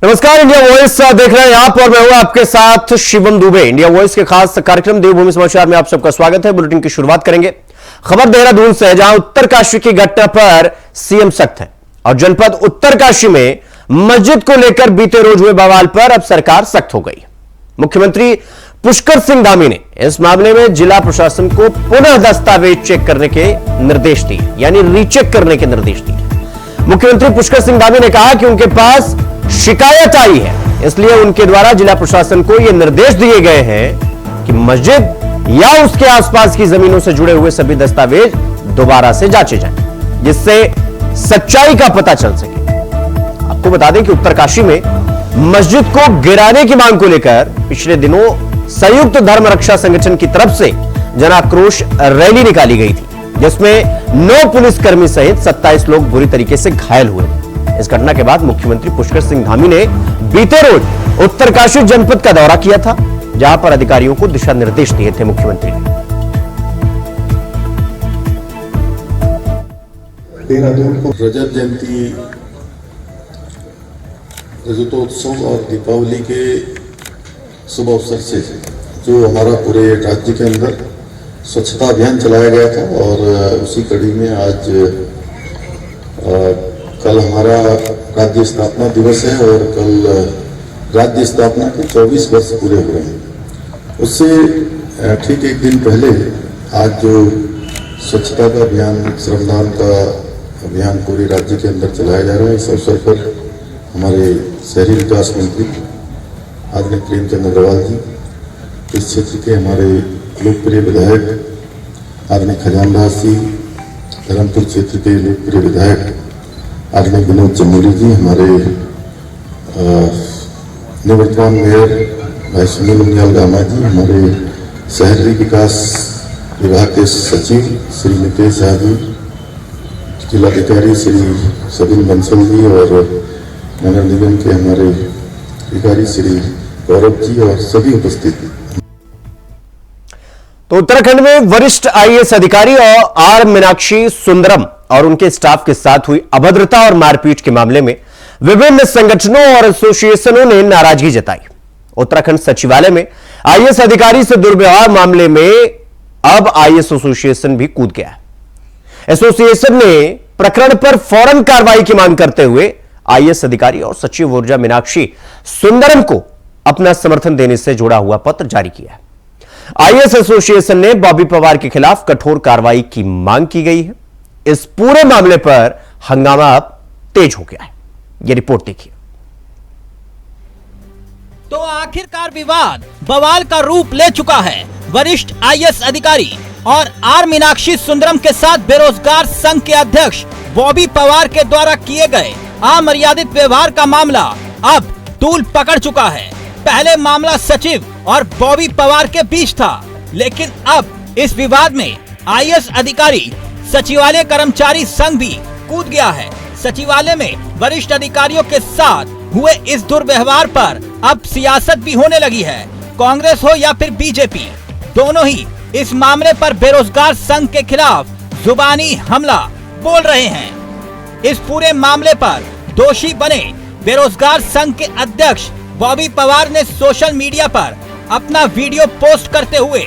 नमस्कार, India voice देख रहे हैं आप और मैं हूं आपके साथ शिवम दुबे। इंडिया वॉइस के खास कार्यक्रम देवभूमि समाचार में आप सबका स्वागत है। बुलेटिन की शुरुआत करेंगे खबर देहरादून से, जहां उत्तरकाशी की घटना पर सीएम सख्त है और जनपद उत्तरकाशी में मस्जिद को लेकर बीते रोज हुए बवाल पर अब सरकार सख्त हो गई। मुख्यमंत्री पुष्कर सिंह धामी ने इस मामले में जिला प्रशासन को पुनः दस्तावेज चेक करने के निर्देश दिए, यानी रीचेक करने के निर्देश दिए। मुख्यमंत्री पुष्कर सिंह धामी ने कहा कि उनके पास शिकायत आई है, इसलिए उनके द्वारा जिला प्रशासन को यह निर्देश दिए गए हैं कि मस्जिद या उसके आसपास की जमीनों से जुड़े हुए सभी दस्तावेज दोबारा से जांचे जाएं, जिससे सच्चाई का पता चल सके। आपको बता दें कि उत्तरकाशी में मस्जिद को गिराने की मांग को लेकर पिछले दिनों संयुक्त धर्म रक्षा संगठन की तरफ से जन आक्रोश रैली निकाली गई थी, जिसमें 9 पुलिसकर्मी सहित 27 लोग बुरी तरीके से घायल हुए। इस घटना के बाद मुख्यमंत्री पुष्कर सिंह धामी ने बीते रोज उत्तरकाशी जनपद का दौरा किया था, जहां पर अधिकारियों को दिशा निर्देश दिए थे मुख्यमंत्री ने। देहरादून को रजत जयंती, रजतोत्सव और दीपावली के शुभ अवसर से जो हमारा पूरे राज्य के अंदर स्वच्छता अभियान चलाया गया था, और उसी कड़ी में आज कल हमारा राज्य स्थापना दिवस है और कल राज्य स्थापना के 24 वर्ष पूरे हुए हैं। उससे ठीक एक दिन पहले आज जो स्वच्छता का अभियान, श्रमदान का अभियान पूरे राज्य के अंदर चलाया जा रहा है, इस अवसर पर हमारे शहरी विकास मंत्री आदरणीय प्रेमचंद अग्रवाल जी, इस क्षेत्र के हमारे लोकप्रिय विधायक आदरणीय खजानदास जी, धर्मपुर क्षेत्र के लोकप्रिय विधायक आदरणीय विनोद चमोली जी, हमारे निवर्तमान मेयर भाई सुनील उनियाल गामा जी, हमारे शहरी विकास विभाग के सचिव श्री नितेश झा जी, जिलाधिकारी श्री सबिन बंसल जी और नगर निगम के हमारे अधिकारी श्री गौरव जी और सभी उपस्थित। तो उत्तराखंड में वरिष्ठ आईएएस अधिकारी और आर मीनाक्षी सुंदरम और उनके स्टाफ के साथ हुई अभद्रता और मारपीट के मामले में विभिन्न संगठनों और एसोसिएशनों ने नाराजगी जताई। उत्तराखंड सचिवालय में आईएएस अधिकारी से दुर्व्यवहार मामले में अब आईएएस एसोसिएशन भी कूद गया है। एसोसिएशन ने प्रकरण पर फौरन कार्रवाई की मांग करते हुए आईएएस अधिकारी और सचिव ऊर्जा मीनाक्षी सुंदरम को अपना समर्थन देने से जुड़ा हुआ पत्र जारी किया है। आईएएस एसोसिएशन ने बॉबी पवार के खिलाफ कठोर कार्रवाई की मांग की गई है। इस पूरे मामले पर हंगामा अब तेज हो गया है। यह रिपोर्ट देखिए। तो आखिरकार विवाद बवाल का रूप ले चुका है। वरिष्ठ आईएएस अधिकारी और आर मीनाक्षी सुंदरम के साथ बेरोजगार संघ के अध्यक्ष बॉबी पवार के द्वारा किए गए अमर्यादित व्यवहार का मामला अब तूल पकड़ चुका है। पहले मामला सचिव और बॉबी पवार के बीच था, लेकिन अब इस विवाद में आईएएस अधिकारी सचिवालय कर्मचारी संघ भी कूद गया है। सचिवालय में वरिष्ठ अधिकारियों के साथ हुए इस दुर्व्यवहार पर अब सियासत भी होने लगी है। कांग्रेस हो या फिर बीजेपी, दोनों ही इस मामले पर बेरोजगार संघ के खिलाफ जुबानी हमला बोल रहे हैं। इस पूरे मामले पर दोषी बने बेरोजगार संघ के अध्यक्ष बॉबी पवार ने सोशल मीडिया पर अपना वीडियो पोस्ट करते हुए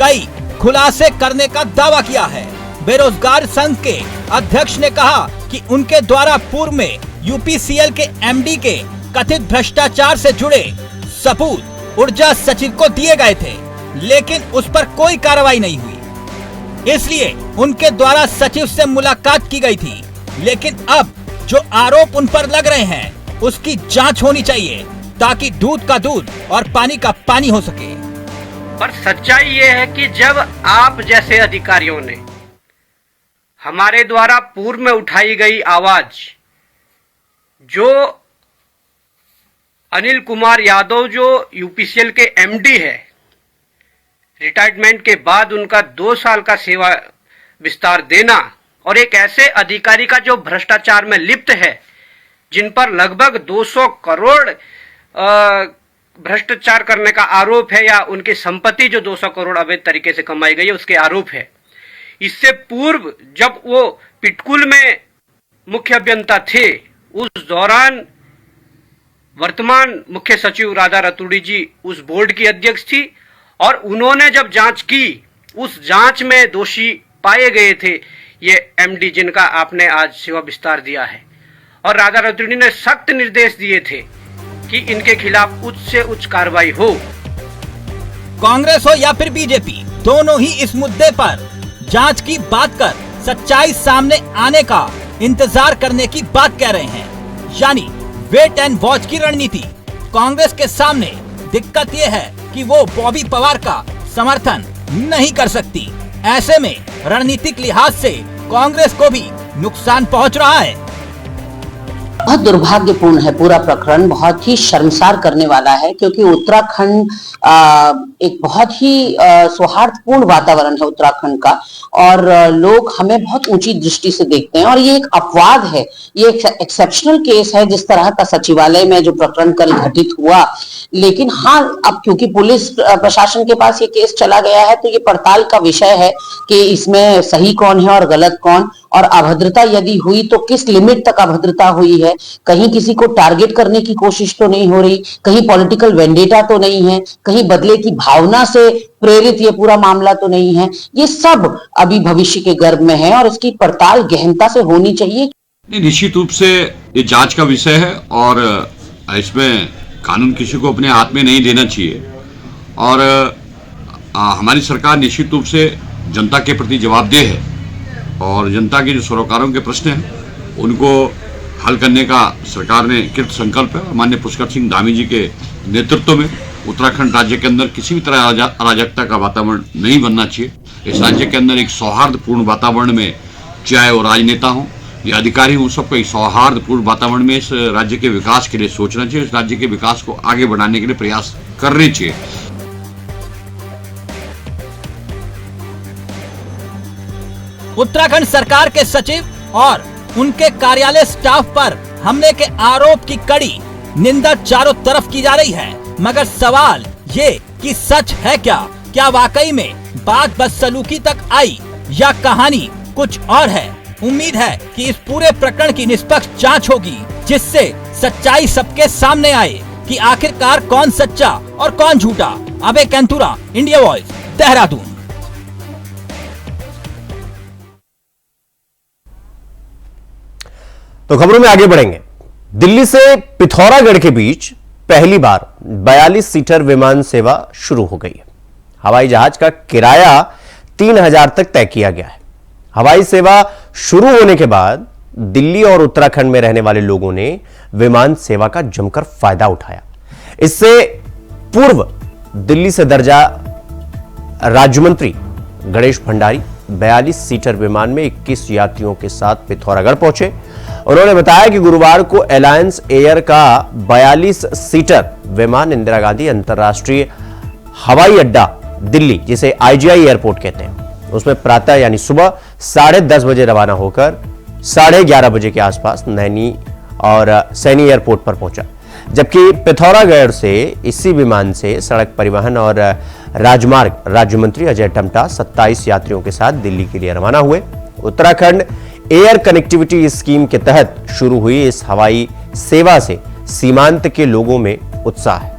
कई खुलासे करने का दावा किया है। बेरोजगार संघ के अध्यक्ष ने कहा कि उनके द्वारा पूर्व में यूपीसीएल के एमडी के कथित भ्रष्टाचार से जुड़े सबूत ऊर्जा सचिव को दिए गए थे, लेकिन उस पर कोई कार्रवाई नहीं हुई, इसलिए उनके द्वारा सचिव से मुलाकात की गई थी। लेकिन अब जो आरोप उन पर लग रहे हैं उसकी जांच होनी चाहिए, ताकि दूध का दूध और पानी का पानी हो सके। पर सच्चाई ये है कि जब आप जैसे अधिकारियों ने हमारे द्वारा पूर्व में उठाई गई आवाज, जो अनिल कुमार यादव जो यूपीसीएल के एमडी है, रिटायरमेंट के बाद उनका 2 साल का सेवा विस्तार देना, और एक ऐसे अधिकारी का जो भ्रष्टाचार में लिप्त है, जिन पर लगभग 200 करोड़ भ्रष्टाचार करने का आरोप है, या उनकी संपत्ति जो 200 करोड़ अवैध तरीके से कमाई गई है उसके आरोप है। इससे पूर्व जब वो पिटकुल में मुख्य अभियंता थे, उस दौरान वर्तमान मुख्य सचिव राधा रतूड़ी जी उस बोर्ड की अध्यक्ष थी और उन्होंने जब जांच की, उस जांच में दोषी पाए गए थे ये एमडी जिनका आपने आज सेवा विस्तार दिया है। और राधा रतूड़ी ने सख्त निर्देश दिए थे कि इनके खिलाफ उच्च से उच्च कार्रवाई हो। कांग्रेस हो या फिर बीजेपी, दोनों ही इस मुद्दे पर जांच की बात कर सच्चाई सामने आने का इंतजार करने की बात कह रहे हैं, यानी वेट एंड वॉच की रणनीति। कांग्रेस के सामने दिक्कत यह है कि वो बॉबी पवार का समर्थन नहीं कर सकती। ऐसे में रणनीतिक लिहाज से कांग्रेस को भी नुकसान पहुंच रहा है। बहुत दुर्भाग्यपूर्ण है पूरा प्रकरण, बहुत ही शर्मसार करने वाला है, क्योंकि उत्तराखंड एक बहुत ही सौहार्दपूर्ण वातावरण है उत्तराखंड का, और लोग हमें बहुत ऊंची दृष्टि से देखते हैं। और ये एक अपवाद है, ये एक एक्सेप्शनल केस है जिस तरह का सचिवालय में जो प्रकरण कल घटित हुआ। लेकिन हाँ, अब क्योंकि पुलिस प्रशासन के पास ये केस चला गया है तो ये पड़ताल का विषय है कि इसमें सही कौन है और गलत कौन, और अभद्रता यदि हुई तो किस लिमिट तक अभद्रता हुई है। कहीं किसी को टारगेट करने की कोशिश तो नहीं हो रही, कहीं पॉलिटिकल वेंडेटा तो नहीं है, कहीं बदले की भावना से प्रेरित ये पूरा मामला तो नहीं है। ये सब अभी भविष्य के गर्भ में है और इसकी पड़ताल गहनता से होनी चाहिए। निश्चित रूप से ये जांच का विषय है और इसमें कानून किसी को अपने हाथ में नहीं देना चाहिए। और हमारी सरकार निश्चित रूप से जनता के प्रति जवाबदेह है और जनता के जो सरोकारों के प्रश्न हैं उनको हल करने का सरकार ने कृत संकल्प है। माननीय पुष्कर सिंह धामी जी के नेतृत्व में उत्तराखंड राज्य के अंदर किसी भी तरह अराजकता का वातावरण नहीं बनना चाहिए। इस राज्य के अंदर एक सौहार्दपूर्ण वातावरण में, चाहे वो राजनेता हों या अधिकारी हों, सबको एक सौहार्दपूर्ण वातावरण में इस राज्य के विकास के लिए सोचना चाहिए, इस राज्य के विकास को आगे बढ़ाने के लिए प्रयास करने चाहिए। उत्तराखंड सरकार के सचिव और उनके कार्यालय स्टाफ पर हमले के आरोप की कड़ी निंदा चारों तरफ की जा रही है, मगर सवाल ये कि सच है क्या वाकई में बात बदसलूकी तक आई या कहानी कुछ और है। उम्मीद है कि इस पूरे प्रकरण की निष्पक्ष जांच होगी, जिससे सच्चाई सबके सामने आए कि आखिरकार कौन सच्चा और कौन झूठा। अबे कैंथुरा, इंडिया वॉइस, देहरादून। तो खबरों में आगे बढ़ेंगे। दिल्ली से पिथौरागढ़ के बीच पहली बार 42 सीटर विमान सेवा शुरू हो गई है। हवाई जहाज का किराया 3000 तक तय किया गया है। हवाई सेवा शुरू होने के बाद दिल्ली और उत्तराखंड में रहने वाले लोगों ने विमान सेवा का जमकर फायदा उठाया। इससे पूर्व दिल्ली से दर्जा राज्य मंत्री गणेश भंडारी 42 सीटर विमान में 21 यात्रियों के साथ पिथौरागढ़ पहुंचे। उन्होंने बताया कि गुरुवार को एलायंस एयर का 42 सीटर विमान इंदिरा गांधी अंतर्राष्ट्रीय हवाई अड्डा दिल्ली, जिसे आईजीआई एयरपोर्ट कहते हैं, उसमें प्रातः यानी सुबह 10:30 बजे रवाना होकर 11:30 बजे के आसपास नैनी और सैनी एयरपोर्ट पर पहुंचा। जबकि पिथौरागढ़ से इसी विमान से सड़क परिवहन और राजमार्ग राज्य मंत्री अजय टम्टा 27 यात्रियों के साथ दिल्ली के लिए रवाना हुए। उत्तराखंड एयर कनेक्टिविटी स्कीम के तहत शुरू हुई इस हवाई सेवा से सीमांत के लोगों में उत्साह है।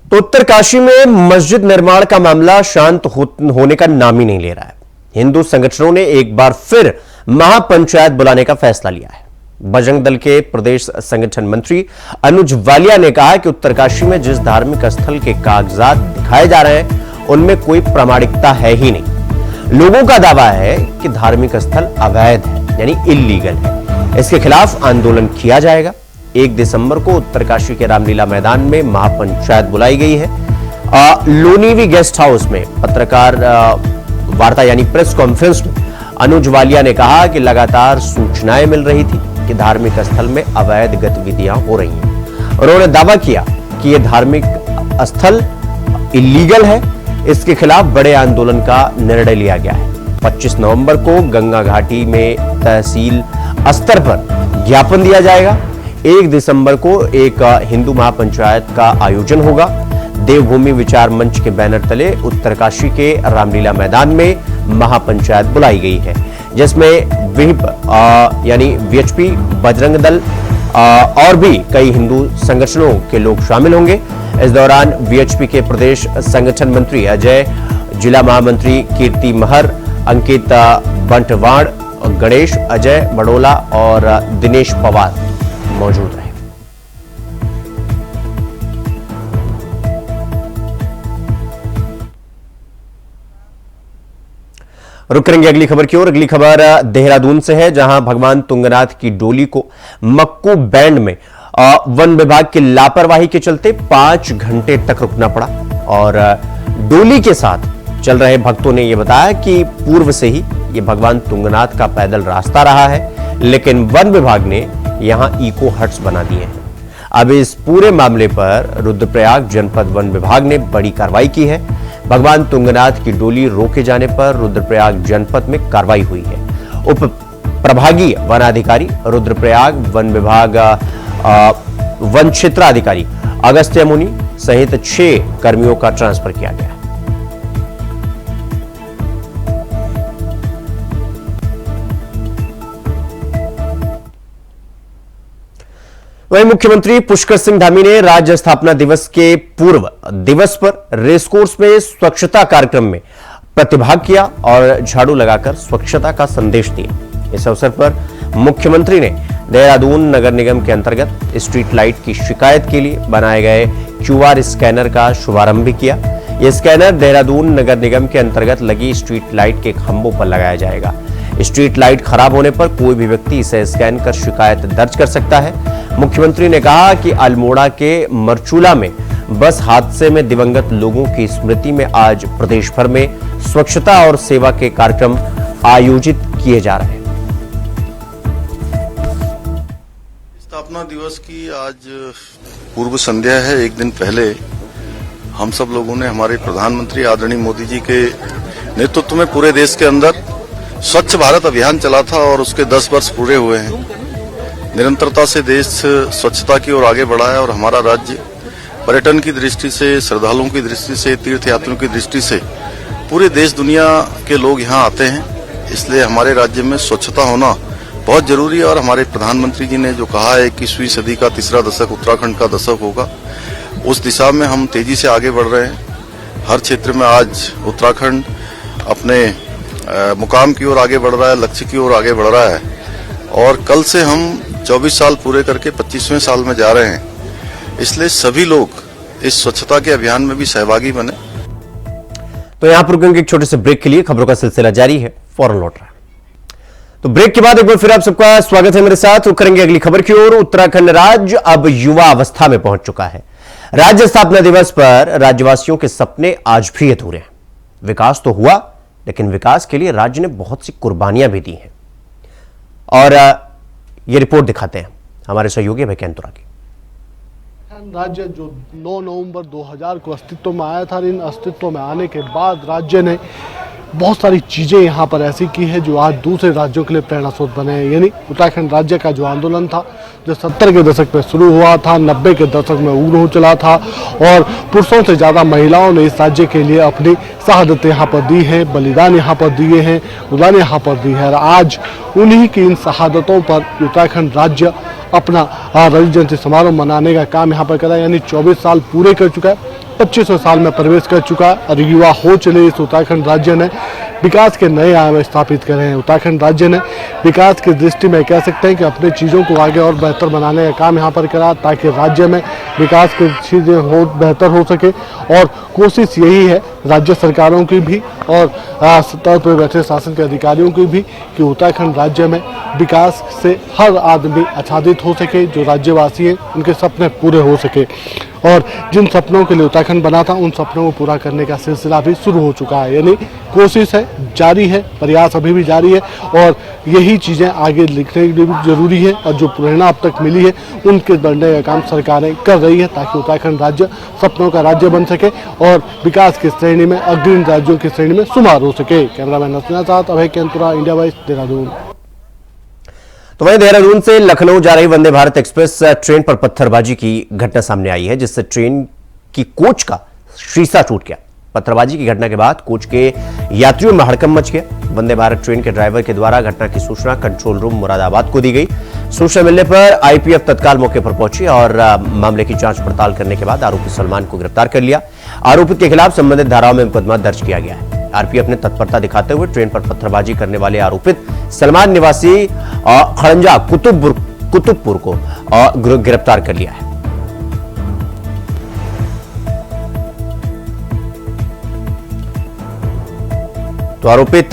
तो उत्तरकाशी में मस्जिद निर्माण का मामला शांत होने का नाम ही नहीं ले रहा है। हिंदू संगठनों ने एक बार फिर महापंचायत बुलाने का फैसला लिया है। बजरंग दल के प्रदेश संगठन मंत्री अनुज वालिया ने कहा कि उत्तरकाशी में जिस धार्मिक स्थल के कागजात दिखाए जा रहे हैं उनमें कोई प्रामाणिकता है ही नहीं। लोगों का दावा है कि धार्मिक स्थल अवैध है, यानी इल्लीगल है। इसके खिलाफ आंदोलन किया जाएगा। 1 दिसंबर को उत्तरकाशी के रामलीला मैदान में महापंचायत बुलाई गई है। लोनीवी गेस्ट हाउस में पत्रकार वार्ता यानी प्रेस कॉन्फ्रेंस में अनुज वालिया ने कहा कि लगातार सूचनाएं मिल रही थी कि धार्मिक स्थल में अवैध गतिविधियां हो रही हैं। उन्होंने दावा किया कि यह धार्मिक स्थल इल्लीगल है। इसके खिलाफ बड़े आंदोलन का निर्णय लिया गया है। 25 नवंबर को गंगा घाटी में तहसील स्तर पर ज्ञापन दिया जाएगा। 1 दिसंबर को एक हिंदू महापंचायत का आयोजन होगा। देवभूमि विचार मंच के बैनर तले उत्तरकाशी के रामलीला मैदान में महापंचायत बुलाई गई है, जिसमें विहिप यानी वीएचपी, बजरंग दल और भी कई हिंदू संगठनों के लोग शामिल होंगे। इस दौरान वीएचपी के प्रदेश संगठन मंत्री अजय, जिला महामंत्री कीर्ति महर, अंकित बंटवाड़, गणेश, अजय बड़ोला और दिनेश पवार मौजूद रहे। रुक करेंगे अगली खबर की ओर। अगली खबर देहरादून से है, जहां भगवान तुंगनाथ की डोली को मक्कू बैंड में वन विभाग की लापरवाही के चलते 5 घंटे तक रुकना पड़ा और डोली के साथ चल रहे भक्तों ने यह बताया कि पूर्व से ही यह भगवान तुंगनाथ का पैदल रास्ता रहा है, लेकिन वन विभाग ने यहां इको हट्स बना दिए हैं। अब इस पूरे मामले पर रुद्रप्रयाग जनपद वन विभाग ने बड़ी कार्रवाई की है। भगवान तुंगनाथ की डोली रोके जाने पर रुद्रप्रयाग जनपद में कार्रवाई हुई है। उप प्रभागीय वनाधिकारी रुद्रप्रयाग, वन विभाग वन क्षेत्राधिकारी अगस्त्य मुनि सहित 6 कर्मियों का ट्रांसफर किया गया। वहीं मुख्यमंत्री पुष्कर सिंह धामी ने राज्य स्थापना दिवस के पूर्व दिवस पर रेसकोर्स में स्वच्छता कार्यक्रम में प्रतिभाग किया और झाड़ू लगाकर स्वच्छता का संदेश दिया। इस अवसर पर मुख्यमंत्री ने देहरादून नगर निगम के अंतर्गत स्ट्रीट लाइट की शिकायत के लिए बनाए गए QR स्कैनर का शुभारंभ भी किया। यह स्कैनर देहरादून नगर निगम के अंतर्गत लगी स्ट्रीट लाइट के खंभों पर लगाया जाएगा। स्ट्रीट लाइट खराब होने पर कोई भी व्यक्ति इसे स्कैन कर शिकायत दर्ज कर सकता है। मुख्यमंत्री ने कहा कि अल्मोड़ा के मरचूला में बस हादसे में दिवंगत लोगों की स्मृति में आज प्रदेश भर में स्वच्छता और सेवा के कार्यक्रम आयोजित किए जा रहे हैं। स्थापना दिवस की आज पूर्व संध्या है। एक दिन पहले हम सब लोगों ने हमारे प्रधानमंत्री आदरणीय मोदी जी के नेतृत्व में पूरे देश के अंदर स्वच्छ भारत अभियान चला था और उसके 10 वर्ष पूरे हुए हैं। निरंतरता से देश स्वच्छता की ओर आगे बढ़ा है और हमारा राज्य पर्यटन की दृष्टि से, श्रद्धालुओं की दृष्टि से, तीर्थयात्रियों की दृष्टि से पूरे देश दुनिया के लोग यहाँ आते हैं। इसलिए हमारे राज्य में स्वच्छता होना बहुत जरूरी है और हमारे प्रधानमंत्री जी ने जो कहा है कि 21वीं सदी का तीसरा दशक उत्तराखंड का दशक होगा, उस दिशा में हम तेजी से आगे बढ़ रहे हैं। हर क्षेत्र में आज उत्तराखंड अपने मुकाम की ओर आगे बढ़ रहा है, लक्ष्य की ओर आगे बढ़ रहा है और कल से हम 24 साल पूरे करके 25वें साल में जा रहे हैं। इसलिए सभी लोग इस स्वच्छता के अभियान में भी सहभागी बने। तो यहां पर रुकेंगे एक छोटे से ब्रेक के लिए। खबरों का सिलसिला जारी है, फौरन लौट रहा है। तो ब्रेक के बाद एक बार फिर आप सबका स्वागत है मेरे साथ। रुक करेंगे अगली खबर की ओर। उत्तराखंड राज्य अब युवा अवस्था में पहुंच चुका है। राज्य स्थापना दिवस पर राज्यवासियों के सपने आज भी अधूरे हैं। विकास तो हुआ, लेकिन विकास के लिए राज्य ने बहुत सी कुर्बानियां भी दी हैं और ये रिपोर्ट दिखाते हैं हमारे सहयोगी अभय कैंतुरा की। राज्य जो 9 नवंबर 2000 को अस्तित्व में आया था, इन अस्तित्व में आने के बाद राज्य ने बहुत सारी चीज़ें यहाँ पर ऐसी की है जो आज दूसरे राज्यों के लिए प्रेरणा स्रोत बने हैं। यानी उत्तराखंड राज्य का जो आंदोलन था, जो 70 के दशक में शुरू हुआ था, 90 के दशक में उग्र हो चला था और पुरुषों से ज़्यादा महिलाओं ने इस राज्य के लिए अपनी शहादतें यहाँ पर दी हैं, बलिदान यहाँ पर दिए हैं, उदान यहाँ पर दी है। और आज उन्हीं की इन शहादतों पर उत्तराखंड राज्य अपना रजत जयंती समारोह मनाने का काम यहाँ पर कर रहा है। यानी 24 साल पूरे कर चुका है, 25वें साल में प्रवेश कर चुका है और युवा हो चले इस उत्तराखंड राज्य ने विकास के नए आयाम स्थापित करे हैं। उत्तराखंड राज्य ने विकास की दृष्टि में कह सकते हैं कि अपनी चीज़ों को आगे और बेहतर बनाने का काम यहाँ पर करा, ताकि राज्य में विकास की चीज़ें हो बेहतर हो सके। और कोशिश यही है राज्य सरकारों की भी और सत्ता पर बैठे शासन के अधिकारियों की भी कि उत्तराखंड राज्य में विकास से हर आदमी आच्छादित हो सके, जो राज्यवासी हैं उनके सपने पूरे हो सके। और जिन सपनों के लिए उत्तराखंड बना था, उन सपनों को पूरा करने का सिलसिला भी शुरू हो चुका है। यानी कोशिश है, जारी है, प्रयास अभी भी जारी है और यही चीज़ें आगे लिखने के लिए भी जरूरी है। और जो प्रेरणा अब तक मिली है, उनके बढ़ने का काम सरकारें कर रही है ताकि उत्तराखंड राज्य सपनों का राज्य बन सके और विकास की श्रेणी में, अग्रणी राज्यों की श्रेणी में शुमार हो सके। कैमरामैन नसना साथ अभय कैंतुरा, इंडिया वाइस, देहरादून। तो वहीं देहरादून से लखनऊ जा रही वंदे भारत एक्सप्रेस ट्रेन पर पत्थरबाजी की घटना सामने आई है, जिससे ट्रेन की कोच का शीशा टूट गया। पत्थरबाजी की घटना के बाद कोच के यात्रियों में हड़कंप मच गया। वंदे भारत ट्रेन के ड्राइवर के द्वारा घटना की सूचना कंट्रोल रूम मुरादाबाद को दी गई। सूचना मिलने पर आईपीएफ तत्काल मौके पर पहुंची और मामले की जांच पड़ताल करने के बाद आरोपी सलमान को गिरफ्तार कर लिया। आरोपित के खिलाफ संबंधित धाराओं में मुकदमा दर्ज किया गया है। आरपीएफ ने तत्परता दिखाते हुए ट्रेन पर पत्थरबाजी करने वाले आरोपित सलमान निवासी खड़ंजा कुतुबपुर को गिरफ्तार कर लिया है। तो आरोपित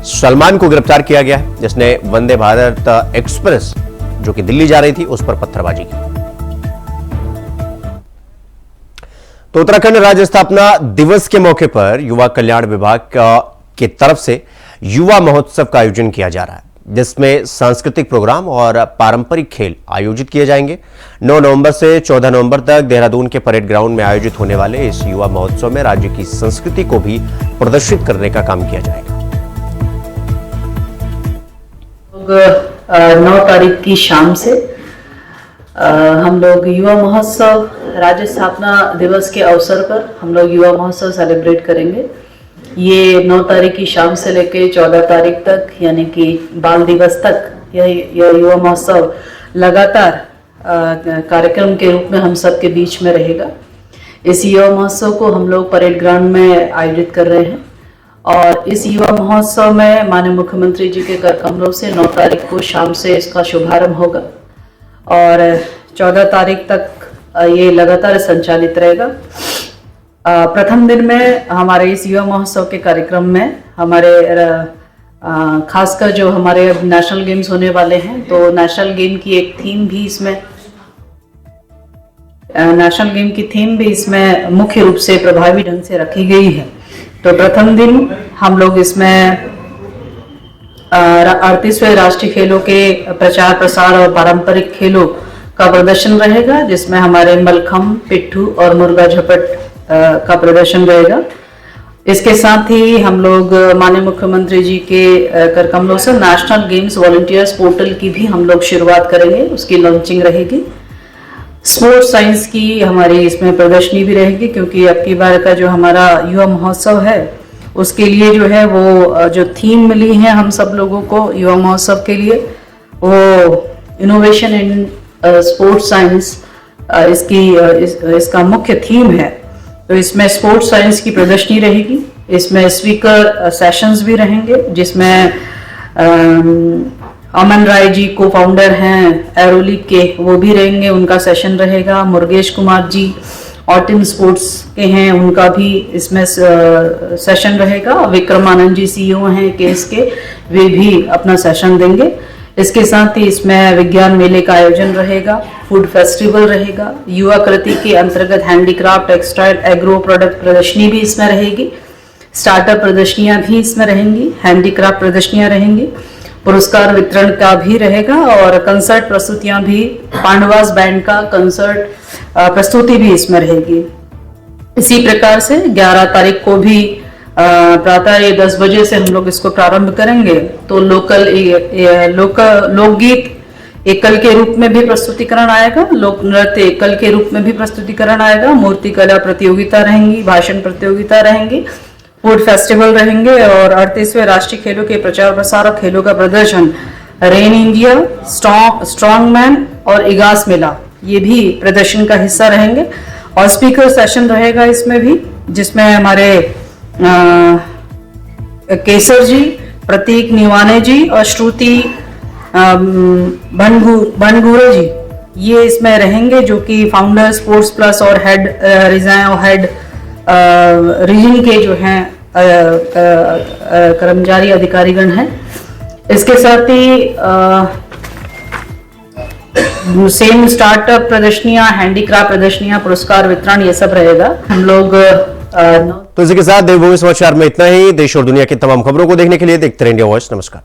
सलमान को गिरफ्तार किया गया है, जिसने वंदे भारत एक्सप्रेस जो कि दिल्ली जा रही थी उस पर पत्थरबाजी की। तो उत्तराखंड राज्य स्थापना दिवस के मौके पर युवा कल्याण विभाग की तरफ से युवा महोत्सव का आयोजन किया जा रहा है, जिसमें सांस्कृतिक प्रोग्राम और पारंपरिक खेल आयोजित किए जाएंगे। 9 नवंबर से 14 नवंबर तक देहरादून के परेड ग्राउंड में आयोजित होने वाले इस युवा महोत्सव में राज्य की संस्कृति को भी प्रदर्शित करने का काम किया जाएगा। 9 तारीख की शाम से हम लोग युवा महोत्सव राज्य स्थापना दिवस के अवसर पर हम लोग युवा महोत्सव सेलिब्रेट करेंगे। ये 9 तारीख की शाम से लेकर 14 तारीख तक यानी कि बाल दिवस तक यह युवा महोत्सव लगातार कार्यक्रम के रूप में हम सब के बीच में रहेगा। इस युवा महोत्सव को हम लोग परेड ग्राउंड में आयोजित कर रहे हैं और इस युवा महोत्सव में माननीय मुख्यमंत्री जी के कर कमलों से 9 तारीख को शाम से इसका शुभारंभ होगा और 14 तारीख तक ये लगातार संचालित रहेगा। प्रथम दिन में हमारे इस युवा महोत्सव के कार्यक्रम में हमारे खासकर जो हमारे नेशनल गेम्स होने वाले हैं, तो नेशनल गेम की एक थीम भी इसमें मुख्य रूप से प्रभावी ढंग से रखी गई है। तो प्रथम दिन हम लोग इसमें 38वें राष्ट्रीय खेलों के प्रचार प्रसार और पारंपरिक खेलों का प्रदर्शन रहेगा, जिसमें हमारे मलखम, पिट्ठू और मुर्गा झपट का प्रदर्शन रहेगा। इसके साथ ही हम लोग माननीय मुख्यमंत्री जी के कर कमलों से नेशनल गेम्स वॉलंटियर्स पोर्टल की भी हम लोग शुरुआत करेंगे, उसकी लॉन्चिंग रहेगी। स्पोर्ट्स साइंस की हमारी इसमें प्रदर्शनी भी रहेगी, क्योंकि अब की बार का जो हमारा युवा महोत्सव है उसके लिए जो है वो जो थीम मिली है हम सब लोगों को युवा महोत्सव के लिए, वो इनोवेशन इन स्पोर्ट्स साइंस इसका मुख्य थीम है। तो इसमें स्पोर्ट्स साइंस की प्रदर्शनी रहेगी, इसमें स्पीकर सेशंस भी रहेंगे, जिसमें अमन राय जी को फाउंडर हैं एरोलिक के, वो भी रहेंगे, उनका सेशन रहेगा। मुर्गेश कुमार जी ऑटिन स्पोर्ट्स के हैं, उनका भी इसमें सेशन रहेगा। विक्रमानंद जी सीईओ हैं केस के, वे भी अपना सेशन देंगे। इसके साथ ही इसमें विज्ञान मेले का आयोजन रहेगा, फूड फेस्टिवल रहेगा, युवा कृति के अंतर्गत हैंडीक्राफ्ट, टेक्सटाइल, एग्रो प्रोडक्ट प्रदर्शनी भी इसमें रहेगी, स्टार्टअप प्रदर्शनियां भी इसमें रहेंगी, हैंडीक्राफ्ट प्रदर्शनियां रहेंगी, पुरस्कार वितरण का भी रहेगा और कंसर्ट प्रस्तुतियां भी, पांडवास बैंड का कंसर्ट प्रस्तुति भी इसमें रहेगी। इसी प्रकार से 11 तारीख को भी प्रातः 10 बजे से हम लोग इसको प्रारंभ करेंगे। तो लोकगीत एकल के रूप में भी प्रस्तुतिकरण आएगा, लोक नृत्य एकल के रूप में भी प्रस्तुतिकरण आएगा, मूर्ति कला प्रतियोगिता रहेंगी, भाषण प्रतियोगिता रहेंगी, फूड फेस्टिवल रहेंगे और 38वें राष्ट्रीय खेलों के प्रचार प्रसार और खेलों का प्रदर्शन, रेन इंडिया, स्ट्रॉन्ग मैन और इगास मेला, ये भी प्रदर्शन का हिस्सा रहेंगे। और स्पीकर सेशन रहेगा इसमें भी, जिसमें हमारे केसर जी, प्रतीक निवाने जी और श्रुति बनगुरे जी, ये इसमें रहेंगे, जो कि फाउंडर स्पोर्ट्स प्लस और हेड रीजन के जो हैं कर्मचारी अधिकारीगण हैं। इसके साथ ही सेम स्टार्टअप प्रदर्शनियां, हैंडीक्राफ्ट प्रदर्शनियां, पुरस्कार वितरण, ये सब रहेगा। हम लोग तो इसी के साथ देवभूमि समाचार में इतना ही। देश और दुनिया की तमाम खबरों को देखने के लिए देखते रहिए इंडिया वॉइस। नमस्कार।